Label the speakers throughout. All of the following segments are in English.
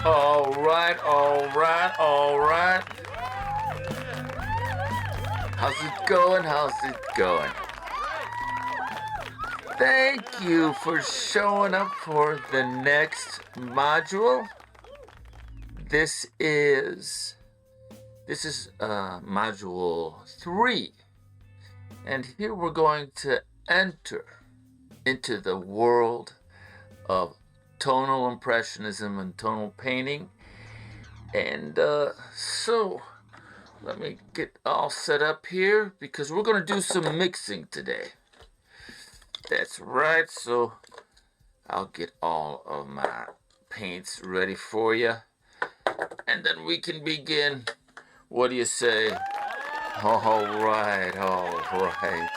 Speaker 1: All right, all right, all right. How's it going? How's it going? Thank you for showing up for the next module. This is module 3. And here we're going to enter into the world of tonal impressionism and tonal painting. And so let me get all set up here because we're going to do some mixing today. That's right, so I'll get all of my paints ready for you. And then we can begin. What do you say? All right, all right.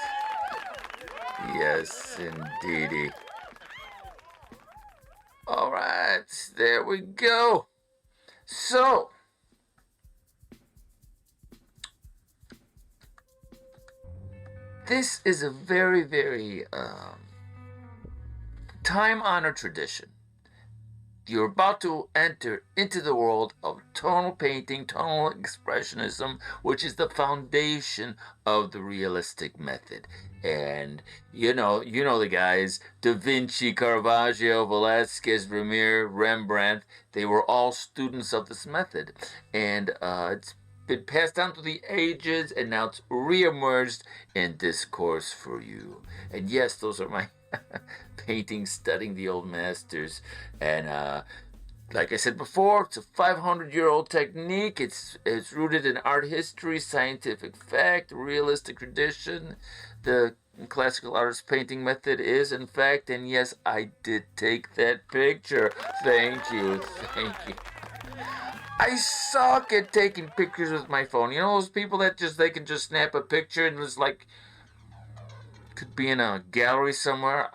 Speaker 1: Yes, indeedy. All right, there we go. So, this is a very, very time-honored tradition. You're about to enter into the world of tonal painting, tonal expressionism, which is the foundation of the realistic method. And you know the guys, Da Vinci, Caravaggio, Velázquez, Vermeer, Rembrandt, they were all students of this method. And it's been passed down through the ages, and now it's reemerged in discourse for you. And yes, those are my paintings studying the old masters. And like I said before, it's a 500-year-old technique. It's rooted in art history, scientific fact, realistic tradition. The classical artist painting method is, in fact, and yes, I did take that picture. Thank you, thank you. I suck at taking pictures with my phone. You know those people that they can just snap a picture and it's like, could be in a gallery somewhere.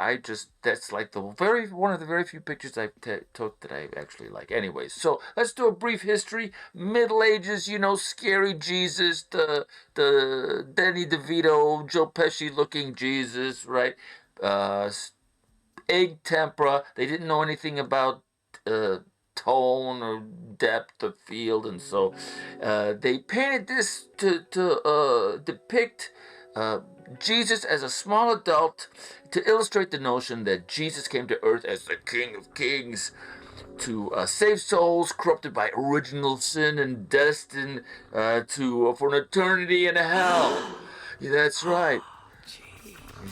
Speaker 1: That's like one of the very few pictures I took that I actually like. Anyways, so let's do a brief history. Middle Ages, scary Jesus, the Danny DeVito, Joe Pesci looking Jesus, right? Egg tempera. They didn't know anything about tone or depth of field, and so they painted this to depict Jesus as a small adult, to illustrate the notion that Jesus came to earth as the King of Kings to save souls corrupted by original sin and destined for an eternity in hell. Yeah, that's right.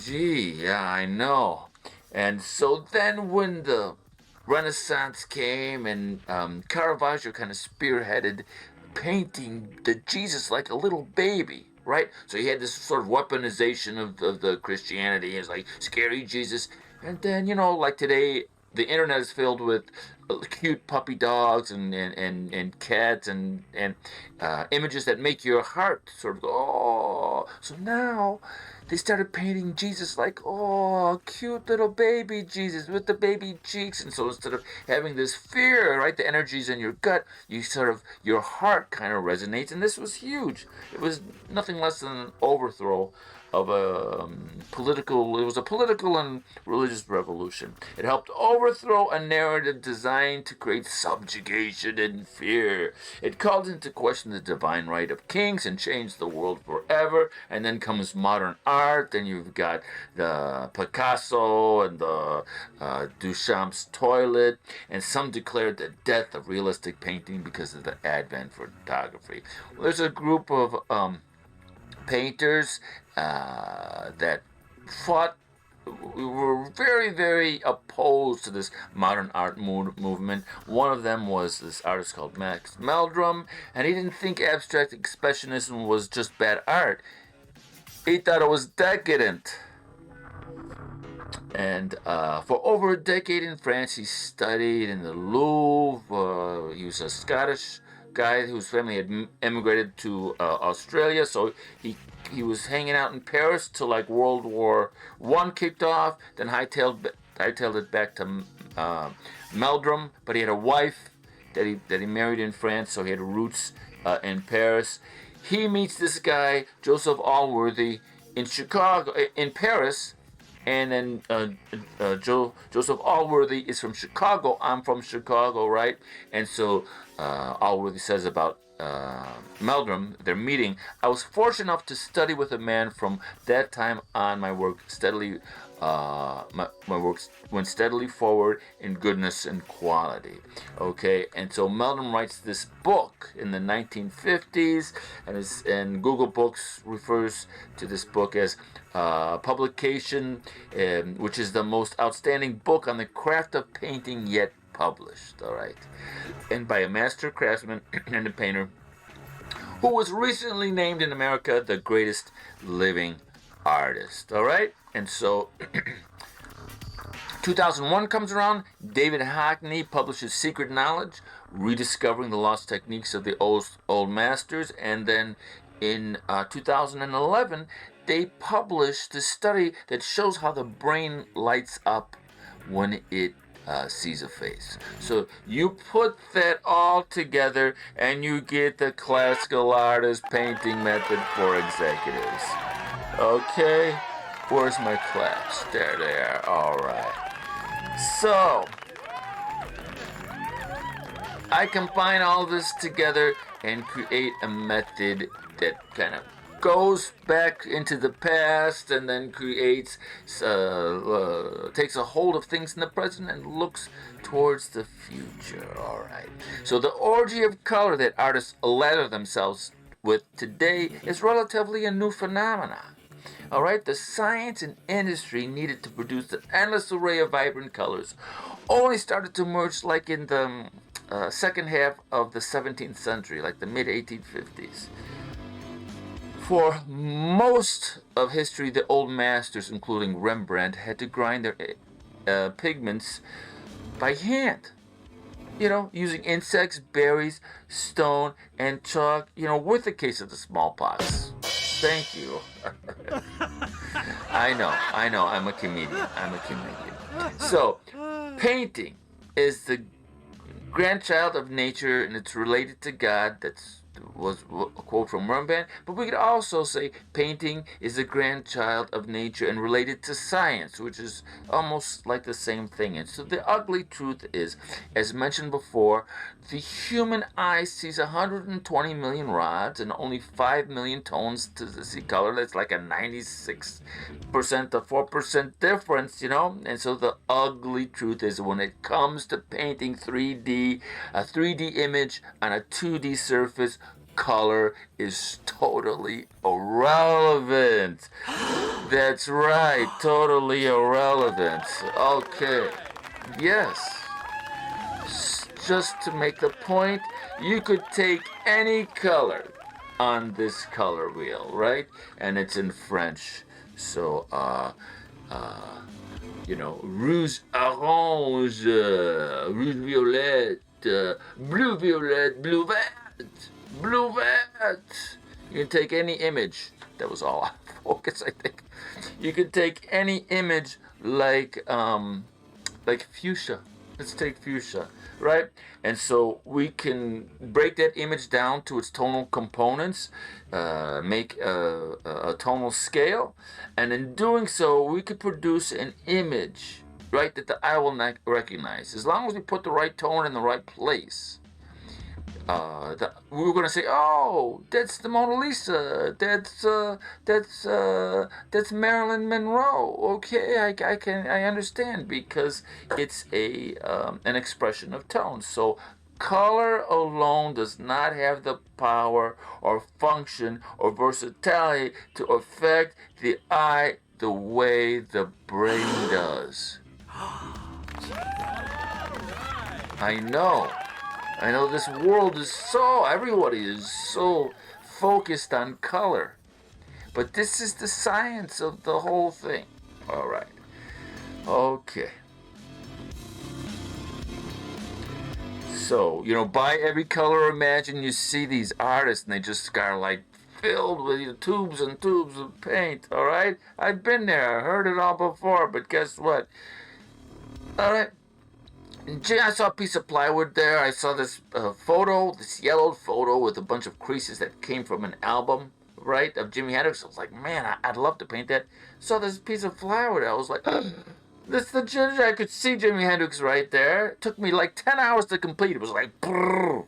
Speaker 1: Gee, yeah, I know. And so then when the Renaissance came and Caravaggio kind of spearheaded painting the Jesus like a little baby, right? So he had this sort of weaponization of the Christianity. It's like scary Jesus. And then, like today, the internet is filled with cute puppy dogs and cats and images that make your heart sort of go, oh. So now they started painting Jesus like, oh, cute little baby Jesus with the baby cheeks. And so instead of having this fear, right, the energies in your gut, your heart kind of resonates. And this was huge. It was nothing less than an overthrow of a political and religious revolution. It helped overthrow a narrative designed to create subjugation and fear. It called into question the divine right of kings and changed the world forever. And then comes modern art, and you've got the Picasso and the Duchamp's toilet, and some declared the death of realistic painting because of the advent of photography. Well, there's a group of painters that were very, very opposed to this modern art movement. One of them was this artist called Max Meldrum, and he didn't think abstract expressionism was just bad art. He thought it was decadent. And for over a decade in France, he studied in the Louvre. He was a Scottish guy whose family had emigrated to Australia, so he was hanging out in Paris till like World War I kicked off. Then hightailed it back to Meldrum, but he had a wife that he married in France, so he had roots in Paris. He meets this guy Joseph Allworthy in Paris, And then Joseph Allworthy is from Chicago. I'm from Chicago, right? And so Allworthy says about Meldrum, their meeting. I was fortunate enough to study with a man from that time on. My work steadily, my work went steadily forward in goodness and quality. Okay, and so Meldrum writes this book in the 1950s, and Google Books refers to this book as publication, which is the most outstanding book on the craft of painting yet published. All right, and by a master craftsman and a painter who was recently named in America the greatest living artist. All right, and so 2001 comes around. David Hockney publishes Secret Knowledge, rediscovering the lost techniques of the old masters, and then in 2011 they published the study that shows how the brain lights up when it sees a face. So you put that all together and you get the classical artist painting method for executives. Okay, where's my claps? There they are. All right. So I combine all this together and create a method that kind of goes back into the past and then creates, takes a hold of things in the present and looks towards the future. All right. So the orgy of color that artists lather themselves with today is relatively a new phenomenon. All right. The science and industry needed to produce an endless array of vibrant colors only started to emerge like in the second half of the 17th century, like the mid 1850s. For most of history, the old masters, including Rembrandt, had to grind their pigments by hand. Using insects, berries, stone, and chalk, with the case of the smallpox. Thank you. I know, I'm a comedian. So, painting is the grandchild of nature, and it's related to God. Was a quote from Rembrandt, but we could also say painting is the grandchild of nature and related to science, which is almost like the same thing. And so the ugly truth is, as mentioned before, the human eye sees 120 million rods and only 5 million tones to see color. That's like a 96% to 4% difference, And so the ugly truth is, when it comes to painting a 3D image on a 2D surface, color is totally irrelevant. That's right, totally irrelevant. Okay, yes. Just to make the point, you could take any color on this color wheel, right? And it's in French. So, rouge orange, rouge violet, blue violet, blue vert. Blue vert. You can take any image. That was all out of focus, I think. You can take any image like fuchsia. Let's take fuchsia, right? And so we can break that image down to its tonal components, make a tonal scale, and in doing so, we could produce an image, right, that the eye will not recognize, as long as we put the right tone in the right place. We were gonna say, oh, that's the Mona Lisa. That's Marilyn Monroe. Okay, I understand, because it's an expression of tone. So color alone does not have the power or function or versatility to affect the eye the way the brain does. I know this world is everybody is so focused on color. But this is the science of the whole thing. All right. Okay. So, by every color, imagine you see these artists and they just are like filled with tubes and tubes of paint. All right. I've been there. I heard it all before, but guess what? All right. I saw a piece of plywood there. I saw this photo, this yellowed photo with a bunch of creases that came from an album, right, of Jimi Hendrix. I was like, man, I'd love to paint that. Saw this piece of plywood. I was like, this is the ginger. I could see Jimi Hendrix right there. It took me like 10 hours to complete. It was like, brrr.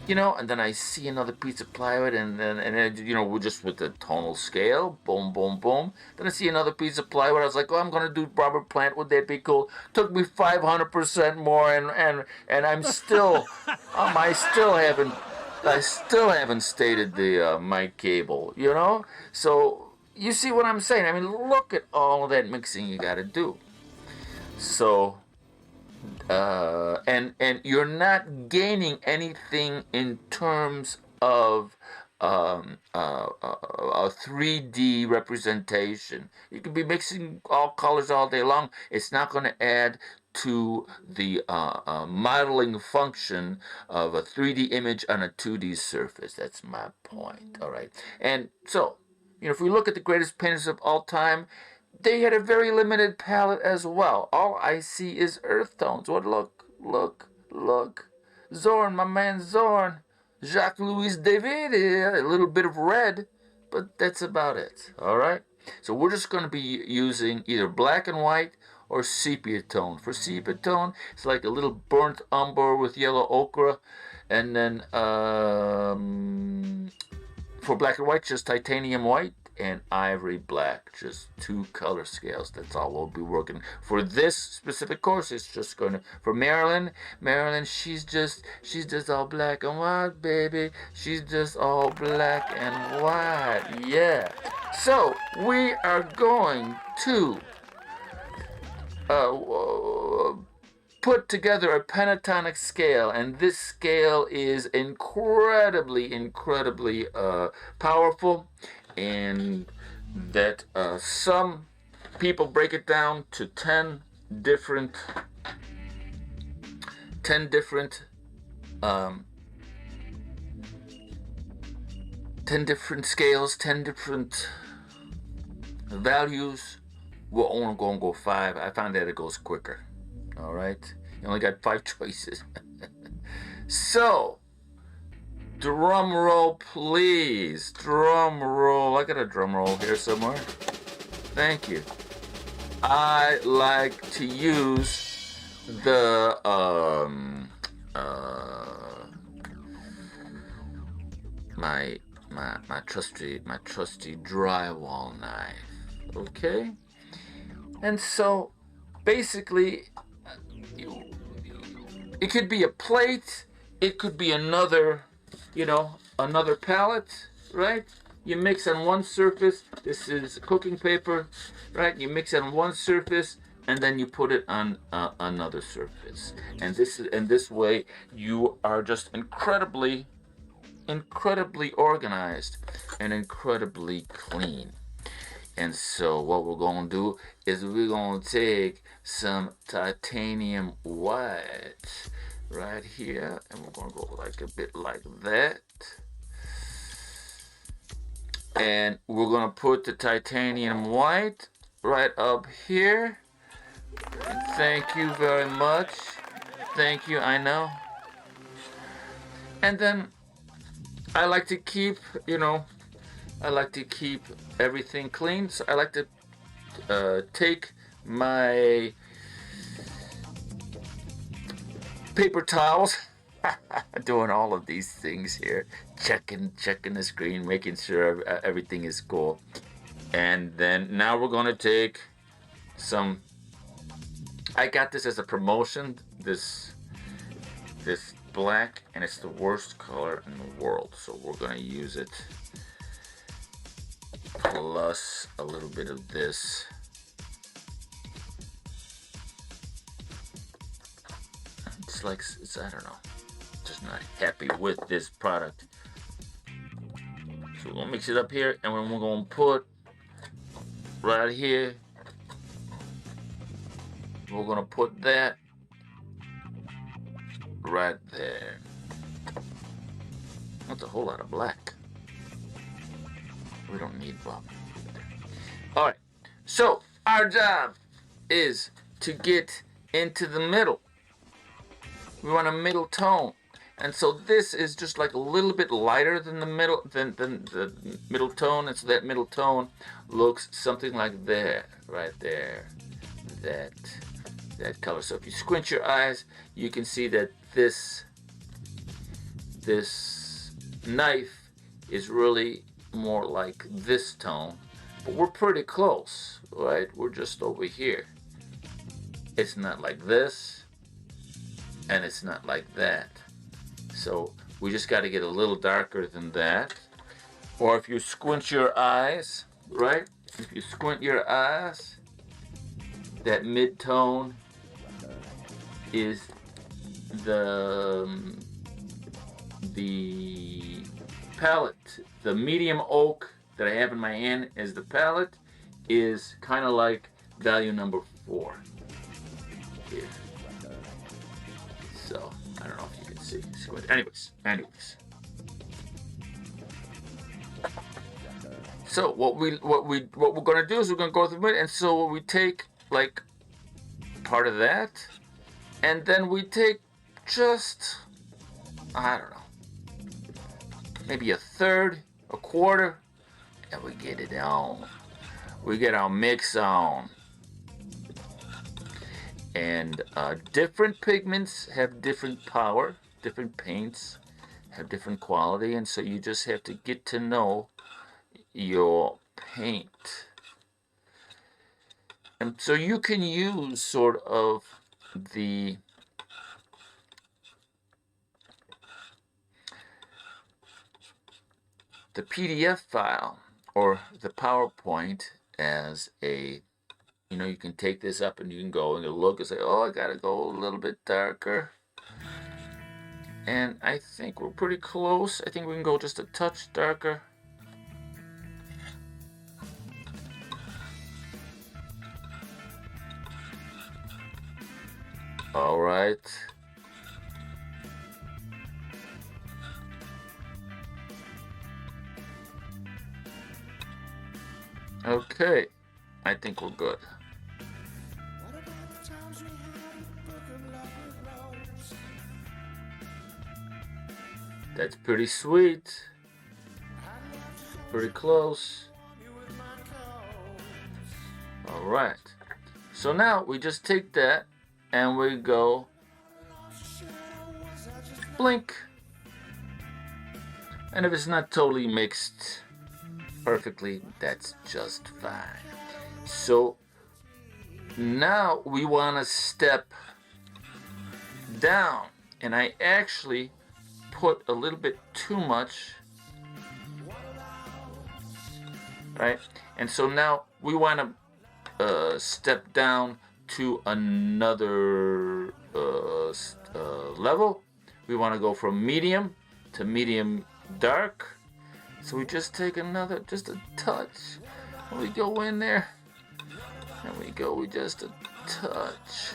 Speaker 1: You know, and then I see another piece of plywood, and then you know, we're just with the tonal scale, boom, boom, boom. Then I see another piece of plywood. I was like, oh, I'm gonna do Robert Plant. Would that be cool? Took me 500% more, and I'm still, I still haven't stated the mic cable. You know, so you see what I'm saying? I mean, look at all of that mixing you got to do. So and you're not gaining anything in terms of a 3D representation. You could be mixing all colors all day long. It's not going to add to the modeling function of a 3D image on a 2D surface. That's my point. All right. And so, you know, if we look at the greatest painters of all time, they had a very limited palette as well. All I see is earth tones. What? Look. Zorn, my man Zorn. Jacques-Louis David, a little bit of red, but that's about it. All right? So we're just going to be using either black and white or sepia tone. For sepia tone, it's like a little burnt umber with yellow ochre. And then for black and white, just titanium white and ivory black, just 2 color scales. That's all we'll be working for this specific course. It's just going to, for Marilyn, she's just all black and white, baby. She's just all black and white. Yeah. So we are going to put together a pentatonic scale, and this scale is incredibly powerful, and that some people break it down to 10 different scales, 10 different values. We're only going to go 5. I found that it goes quicker. All right, you only got 5 choices. So, drum roll, please. Drum roll. I got a drum roll here somewhere. Thank you. I like to use the my trusty drywall knife. Okay, and so basically, it could be a plate, it could be another palette, right? You mix on one surface. This is cooking paper, right? You mix on one surface, and then you put it on another surface. And this way, you are just incredibly organized and incredibly clean. And so what we're going to do is we're going to take some titanium white right here, and we're going to go like a bit like that. And we're going to put the titanium white right up here. And thank you very much. Thank you, I know. And then I like to keep, everything clean. So I like to take my paper towels, doing all of these things here, checking the screen, making sure everything is cool. And then now we're going to take some, I got this as a promotion, this black, and it's the worst color in the world, so we're going to use it plus a little bit of this. It's I don't know, just not happy with this product. So we're gonna mix it up here, and then we're gonna put right here, we're gonna put that right there. That's a whole lot of black. We don't need black. All right, so our job is to get into the middle. We want a middle tone. And so this is just like a little bit lighter than the middle tone, and so that middle tone looks something like that, right there, that color. So if you squint your eyes, you can see that this knife is really more like this tone, but we're pretty close, right? We're just over here. It's not like this, and it's not like that. So we just got to get a little darker than that. Or if you squint your eyes, right? If you squint your eyes, that mid-tone is the palette. The medium oak that I have in my hand as the palette is kind of like value number 4 here. So I don't know if you can see. Anyways. So what we're gonna do is we're gonna go through it, and so we take like part of that, and then we take just, I don't know, maybe a third, a quarter, and we get it on. We get our mix on. And different pigments have different power, different paints have different quality, and so you just have to get to know your paint. And so you can use sort of the PDF file or the PowerPoint as a, you can take this up and you can go and you look and say, oh, I gotta go a little bit darker. And I think we're pretty close. I think we can go just a touch darker. All right. Okay, I think we're good. That's pretty sweet. Pretty close. All right. So now we just take that and we go blink. And if it's not totally mixed perfectly, that's just fine. So now we want to step down, and I actually put a little bit too much, right? And so now we want to step down to another level. We want to go from medium to medium dark. So we just take just a touch, and we go in there, and we just a touch,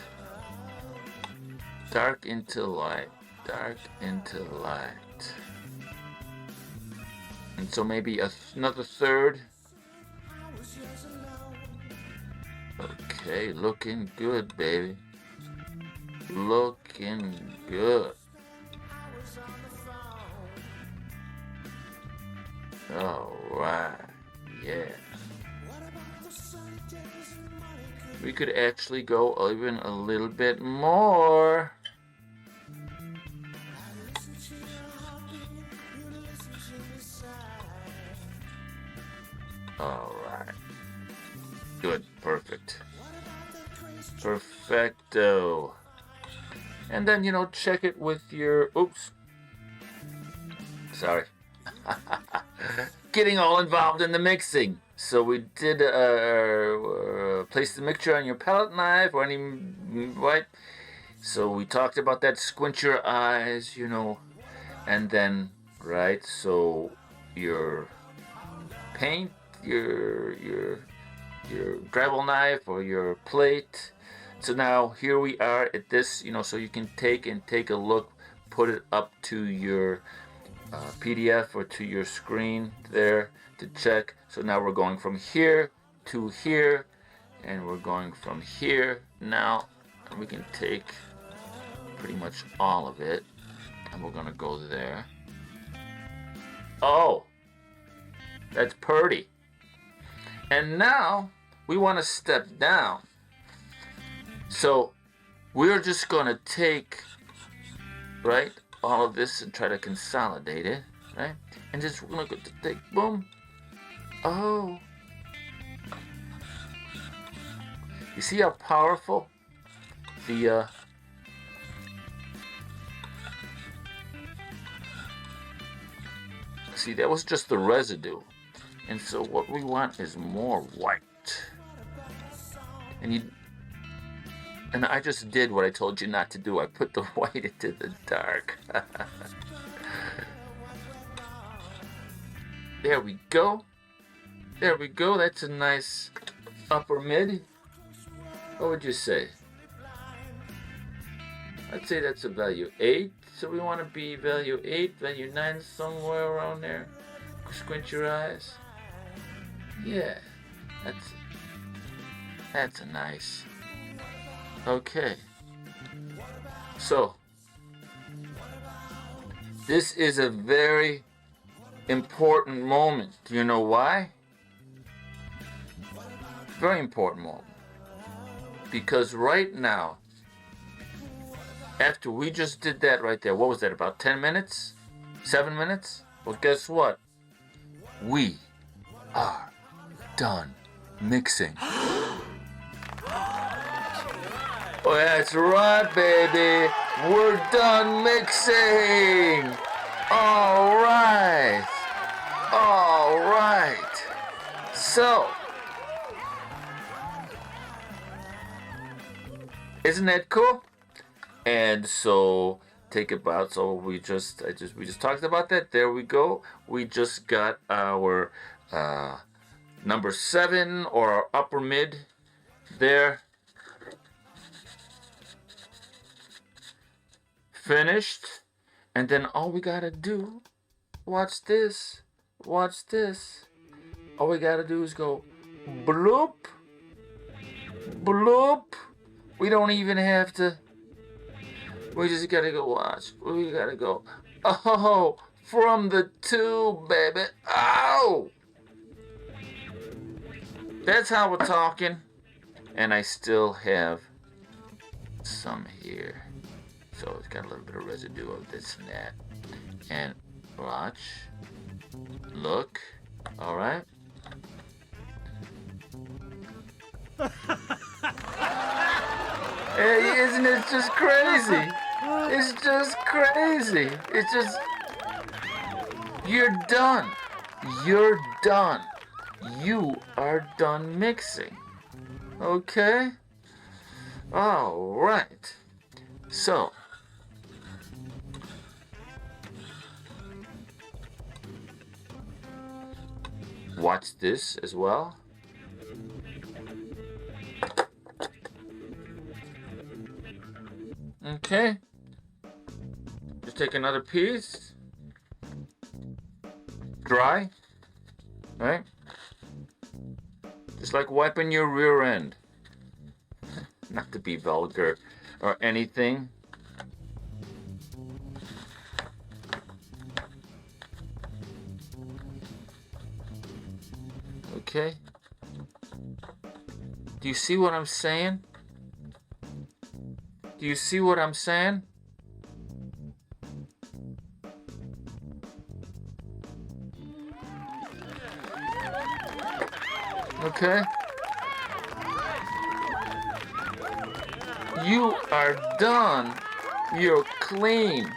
Speaker 1: dark into light, dark into light. And so maybe another third. Okay, looking good, baby. Looking good. All right, yeah. We could actually go even a little bit more. All right. Good, perfect. Perfecto. And then, check it with your, oops. Sorry. Getting all involved in the mixing. So we did place the mixture on your palette knife or any, right? So we talked about that. Squint your eyes, and then, right? So your paint, your gravel knife or your plate. So now here we are at this, so you can take a look, put it up to your PDF or to your screen there to check. So now we're going from here to here, and we're going from here now, and we can take pretty much all of it. And we're gonna go there. Oh, that's pretty. And now we want to step down. So we're just gonna take, right, all of this and try to consolidate it, right? And just we're gonna go to take, boom. Oh. You see how powerful the see, that was just the residue. And so what we want is more white. And I just did what I told you not to do. I put the white into the dark. There we go. There we go. That's a nice upper mid. What would you say? I'd say that's a value 8. So we want to be value 8, value 9, somewhere around there. Squint your eyes. Yeah, that's a nice. Okay. So this is a very important moment. Do you know why? Very important moment. Because right now, after we just did that right there, what was that, about 10 minutes? 7 minutes? Well, guess what? We are done mixing. Oh, that's right, baby. We're done mixing. All right. All right. So, isn't that cool? And so take about, so we just talked about that. There we go. We just got our number 7 or our upper mid there finished. And then all we gotta do, watch this. All we gotta do is go bloop, bloop. We don't even have to. We just gotta go watch. We gotta go. Oh, from the tube, baby. Oh! That's how we're talking. And I still have some here. So it's got a little bit of residue of this and that. And watch. Look. Alright. Hey, isn't it just crazy? It's just crazy. It's just... You're done. You're done. You are done mixing. Okay? Alright. So... watch this as well. Okay. Just take another piece. Dry. Right? Just like wiping your rear end. Not to be vulgar or anything. Okay. Do you see what I'm saying? Do you see what I'm saying? Okay. You are done. You're clean.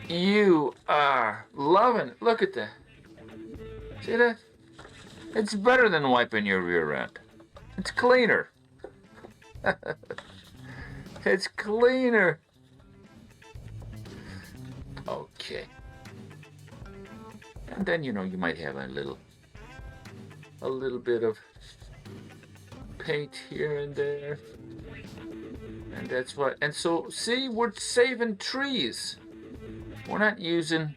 Speaker 1: You are loving it. Look at that. See that? It's better than wiping your rear end. It's cleaner. It's cleaner. Okay. And then, you know, you might have a little bit of paint here and there. And that's what, and so, see, we're saving trees. We're not using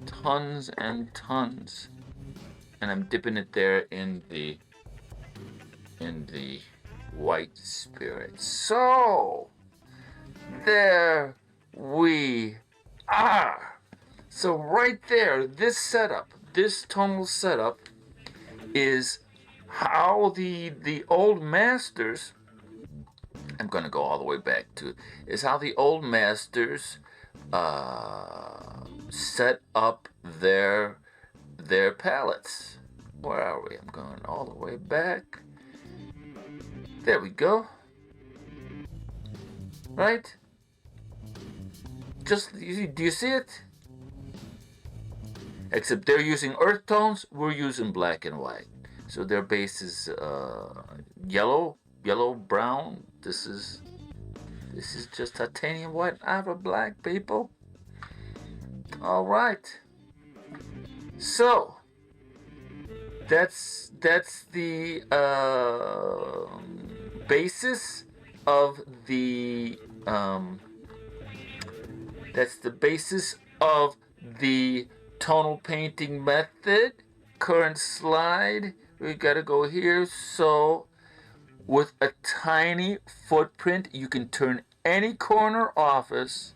Speaker 1: tons and tons. And I'm dipping it there in the white spirit. So, there we are. So right there, this setup, this tonal setup is how the old masters, I'm going to go all the way back to, is how the old masters set up their palettes. Where are we? I'm going all the way back. There we go. Right? Just, do you see it? Except they're using earth tones, we're using black and white. So their base is yellow, brown. This is just titanium white out of black, people. All right. So that's the basis of the tonal painting method. Current slide. We gotta go here. So with a tiny footprint, you can turn any corner office,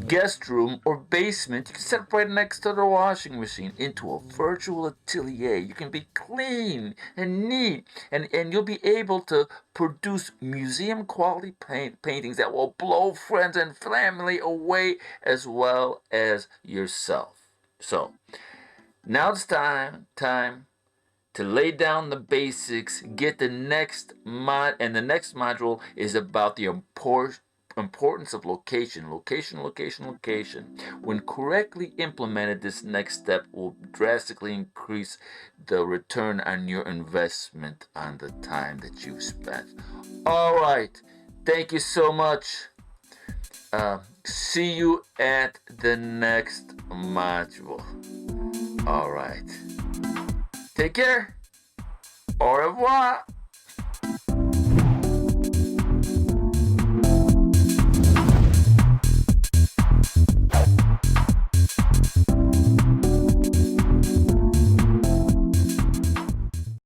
Speaker 1: guest room, or basement, you can set it right next to the washing machine, into a virtual atelier. You can be clean and neat, and you'll be able to produce museum quality paintings that will blow friends and family away, as well as yourself. So now it's time to lay down the basics, get the next and the next module is about the importance of location. When correctly implemented, this next step will drastically increase the return on your investment on the time that you've spent. All right, thank you so much. See you at the next module. All right. Take care. Au revoir.